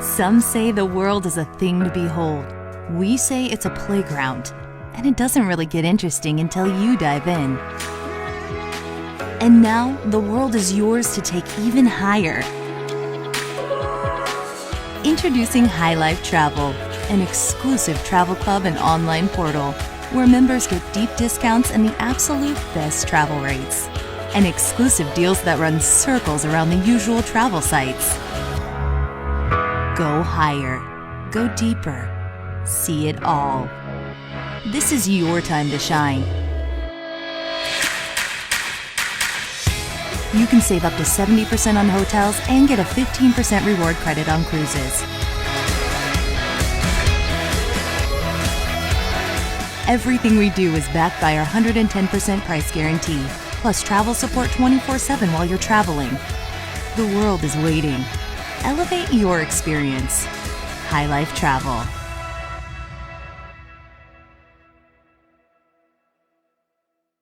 Some say the world is a thing to behold. We say it's a playground, and it doesn't really get interesting until you dive in. And now, the world is yours to take even higher. Introducing High Life Travel, an exclusive travel club and online portal where members get deep discounts and the absolute best travel rates, and exclusive deals that run circles around the usual travel sites. Go higher, go deeper, see it all. This is your time to shine. You can save up to 70% on hotels and get a 15% reward credit on cruises. Everything we do is backed by our 110% price guarantee, plus travel support 24/7 while you're traveling. The world is waiting. Elevate your experience. High Life Travel.